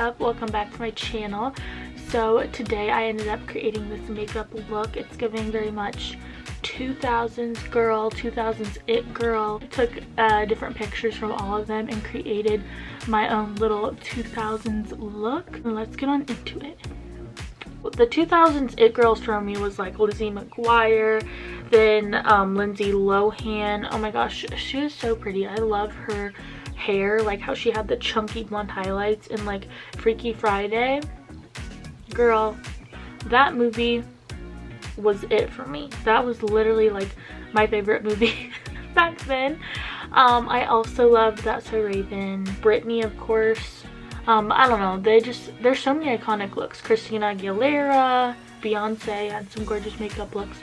up? Welcome back to my channel. So today I ended up creating this makeup look. It's giving very much 2000s girl, 2000s it girl. I took different pictures from all of them and created my own little 2000s look. Let's get on into it. The 2000s it girls for me was like Lizzie McGuire, then Lindsay Lohan. Oh my gosh, she is so pretty. I love her hair, like how she had the chunky blonde highlights in like Freaky Friday. Girl, that movie was it for me. That was literally like my favorite movie back then. I also loved That's So Raven, Britney, of course. I don't know, there's so many iconic looks. Christina Aguilera, Beyonce had some gorgeous makeup looks.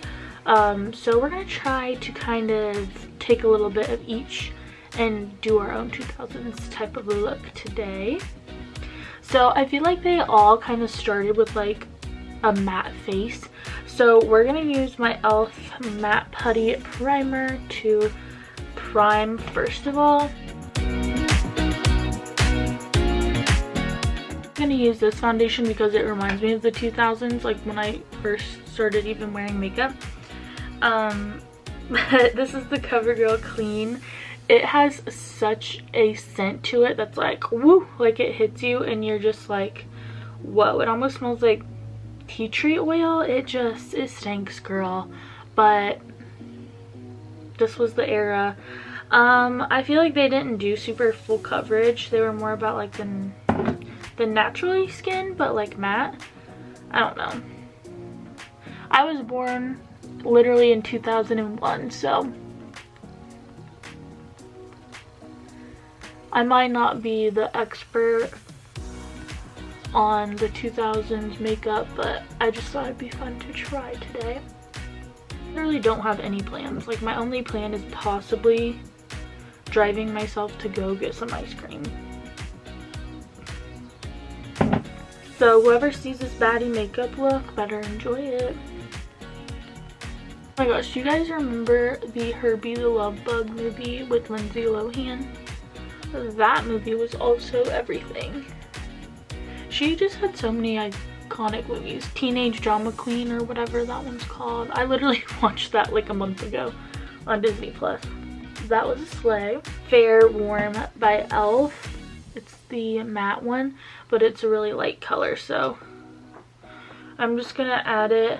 So we're gonna try to kind of take a little bit of each and do our own 2000s type of a look today. So I feel like they all kind of started with like a matte face. So we're gonna use my e.l.f. matte putty primer to prime first of all. I'm gonna use this foundation because it reminds me of the 2000s, like when I first started even wearing makeup. But this is the CoverGirl Clean. It has such a scent to it that's like woo, like it hits you and you're just like whoa. It almost smells like tea tree oil. It stinks, girl, but this was the era. I feel like they didn't do super full coverage. They were more about like the naturally skin, but like matte. I don't know. I was born literally in 2001, so I might not be the expert on the 2000s makeup, but I just thought it'd be fun to try today. I really don't have any plans. Like my only plan is possibly driving myself to go get some ice cream. So whoever sees this baddie makeup look better enjoy it. Oh my gosh, do you guys remember the Herbie the Love Bug movie with Lindsay Lohan? That movie was also everything. She just had so many iconic movies. Teenage Drama Queen or whatever that one's called. I literally watched that like a month ago on Disney Plus. That was a sleigh. Fair Warm by e.l.f. It's the matte one, but it's a really light color, so I'm just gonna add it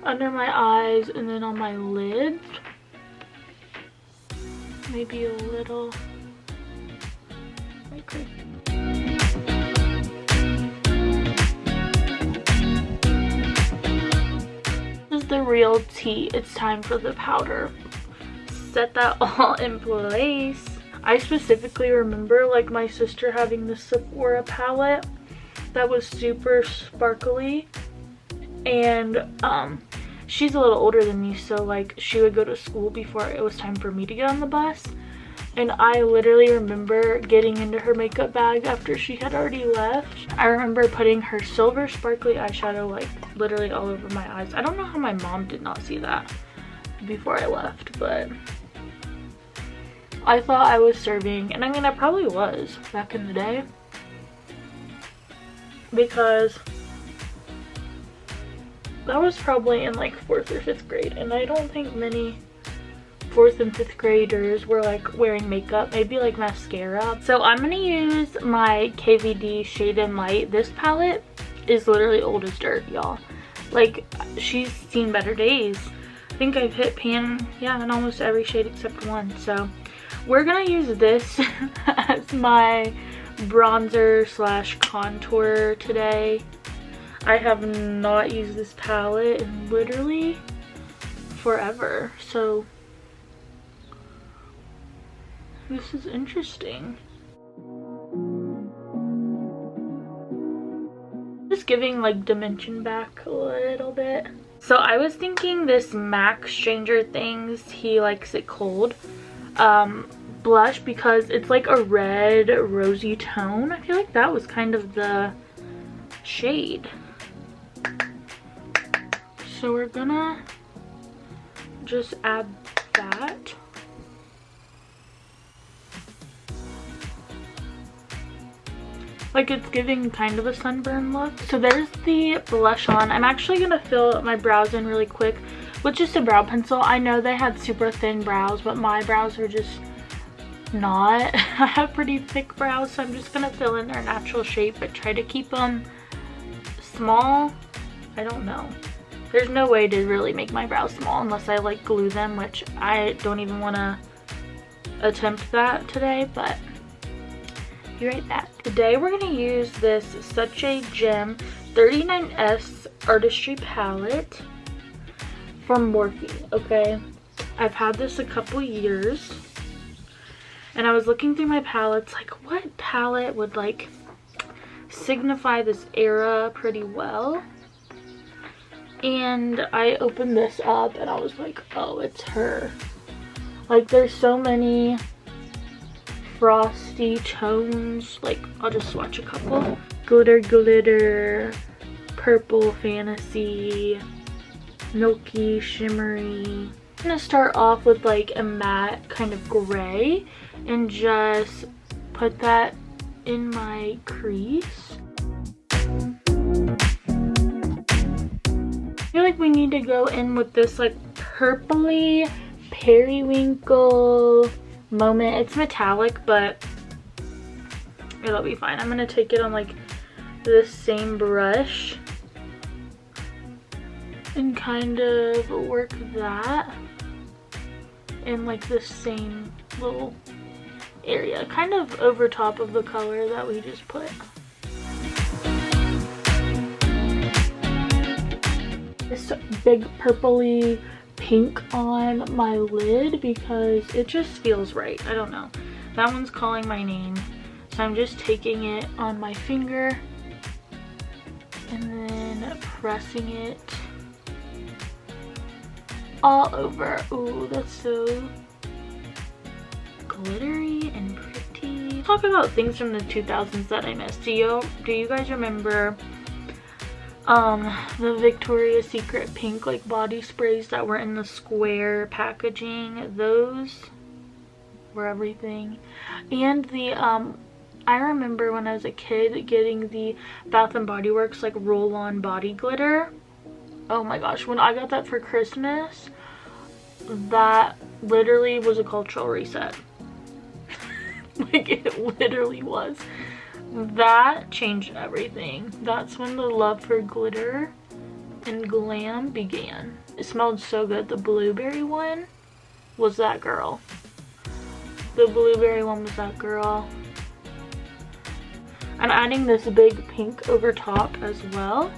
under my eyes and then on my lids. Maybe a little right there. This is the real tea. It's time for the powder. Set that all in place. I specifically remember like my sister having this Sephora palette that was super sparkly, and she's a little older than me, so like she would go to school before it was time for me to get on the bus, and I literally remember getting into her makeup bag after she had already left. I remember putting her silver sparkly eyeshadow like literally all over my eyes. I don't know how my mom did not see that before I left, but I thought I was serving, and I mean I probably was back in the day, because that was probably in like 4th or 5th grade, and I don't think many 4th and 5th graders were like wearing makeup, maybe like mascara. So I'm gonna use my KVD Shade and Light. This palette is literally old as dirt, y'all. Like she's seen better days. I think I've hit pan, yeah, in almost every shade except one. So we're gonna use this as my bronzer slash contour today. I have not used this palette in literally forever, so this is interesting. Just giving like dimension back a little bit. So I was thinking this MAC Stranger Things He Likes It Cold blush, because it's like a red rosy tone. I feel like that was kind of the shade. So we're gonna just add that. Like it's giving kind of a sunburn look. So there's the blush on. I'm actually gonna fill my brows in really quick with just a brow pencil. I know they had super thin brows, but my brows are just not. I have pretty thick brows, so I'm just gonna fill in their natural shape, but try to keep them small. I don't know. There's no way to really make my brows small unless I like glue them, which I don't even want to attempt that today, but be right back. Today we're going to use this Such a Gem 39S Artistry palette from Morphe, okay? I've had this a couple years, and I was looking through my palettes, like what palette would like signify this era pretty well? And I opened this up and I was like, oh, it's her. Like there's so many frosty tones. Like I'll just swatch a couple. Glitter Glitter, Purple Fantasy, Milky Shimmery. I'm gonna start off with like a matte kind of gray and just put that in my crease. I feel like we need to go in with this like purpley periwinkle moment. It's metallic, but it'll be fine. I'm gonna take it on like this same brush and kind of work that in like this same little area, kind of over top of the color that we just put. This big purpley pink on my lid because it just feels right. I don't know. That one's calling my name. So I'm just taking it on my finger and then pressing it all over. Ooh, that's so glittery and pretty. Talk about things from the 2000s that I missed. Do you guys remember the Victoria's Secret pink like body sprays that were in the square packaging? Those were everything. And the I remember when I was a kid getting the Bath and Body Works like roll-on body glitter. Oh my gosh, when I got that for Christmas, that literally was a cultural reset. Like it literally was. That changed everything. That's when the love for glitter and glam began. It smelled so good. The blueberry one was that girl. The blueberry one was that girl. I'm adding this big pink over top as well,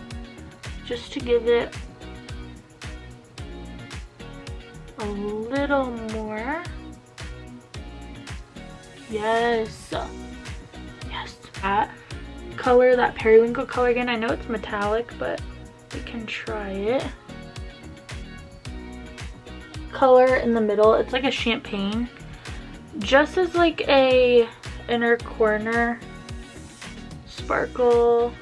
just to give it a little more. Yes. Yes. That color, that periwinkle color again. I know it's metallic, but we can try it. Color in the middle. It's like a champagne. Just as like a inner corner sparkle.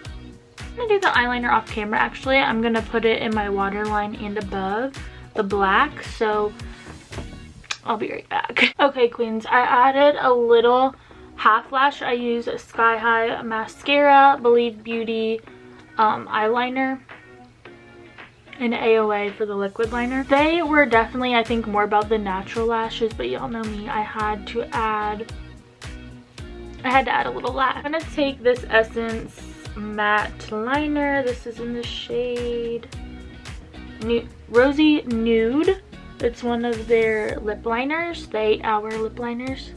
I'm gonna do the eyeliner off camera actually. I'm gonna put it in my waterline and above the black, so I'll be right back. Okay queens, I added a little half lash. I use Sky High mascara, Believe Beauty eyeliner, and AOA for the liquid liner. They were definitely, I think, more about the natural lashes, but y'all know me, I had to add a little lash. I'm gonna take this Essence matte liner. This is in the shade Rosy Nude. It's one of their lip liners, the 8-hour lip liners.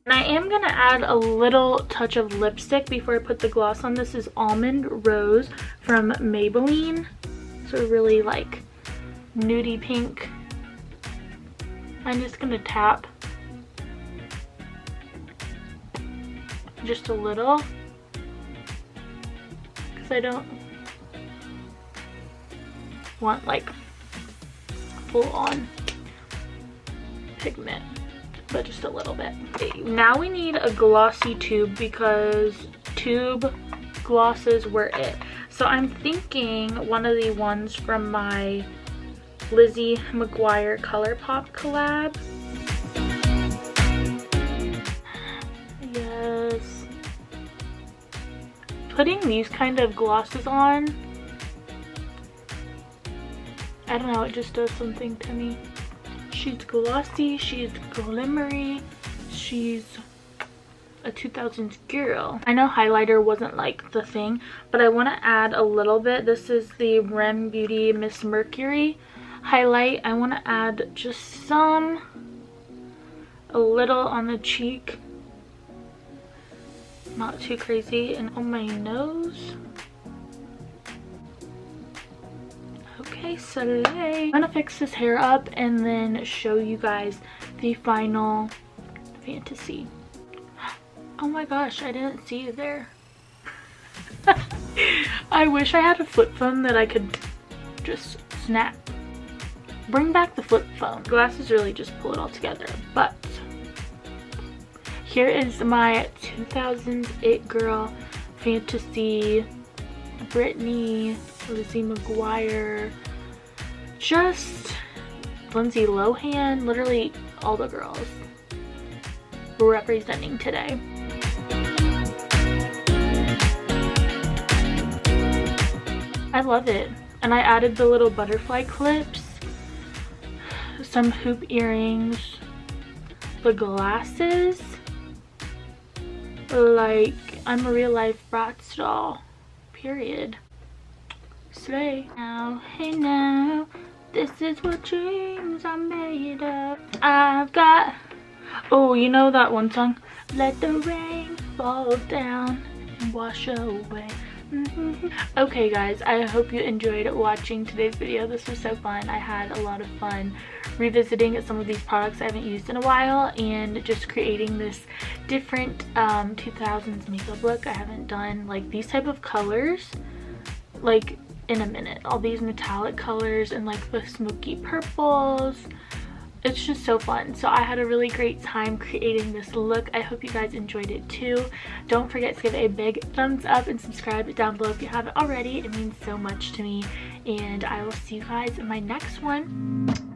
And I am gonna add a little touch of lipstick before I put the gloss on. This is Almond Rose from Maybelline. So really like nudie pink. I'm just gonna tap just a little because I don't want like full on pigment, but just a little bit. Okay, now we need a glossy tube because tube glosses were it. So I'm thinking one of the ones from my Lizzie McGuire ColourPop collab. Yes. Putting these kind of glosses on, I don't know, it just does something to me. She's glossy, she's glimmery, she's a 2000s girl. I know highlighter wasn't like the thing, but I want to add a little bit. This is the Rem Beauty Miss Mercury highlight. I want to add just a little on the cheek, not too crazy, and on my nose. Okay, slay. I'm gonna fix this hair up and then show you guys the final fantasy. Oh my gosh, I didn't see you there. I wish I had a flip phone that I could just snap. Bring back the flip phone. Glasses really just pull it all together. But here is my 2000s It Girl fantasy. Britney, Lizzie McGuire, just Lindsay Lohan, literally all the girls representing today. I love it. And I added the little butterfly clips, some hoop earrings, the glasses, like I'm a real life Bratz doll, period. Slay. Now, hey now, this is what dreams are made of. I've got, oh, you know that one song? Let the rain fall down and wash away. Okay guys, I hope you enjoyed watching today's video. This was so fun. I had a lot of fun revisiting some of these products I haven't used in a while and just creating this different 2000s makeup look. I haven't done like these type of colors like in a minute. All these metallic colors and like the smoky purples. It's just so fun. So I had a really great time creating this look. I hope you guys enjoyed it too. Don't forget to give it a big thumbs up and subscribe down below if you haven't already. It means so much to me. And I will see you guys in my next one.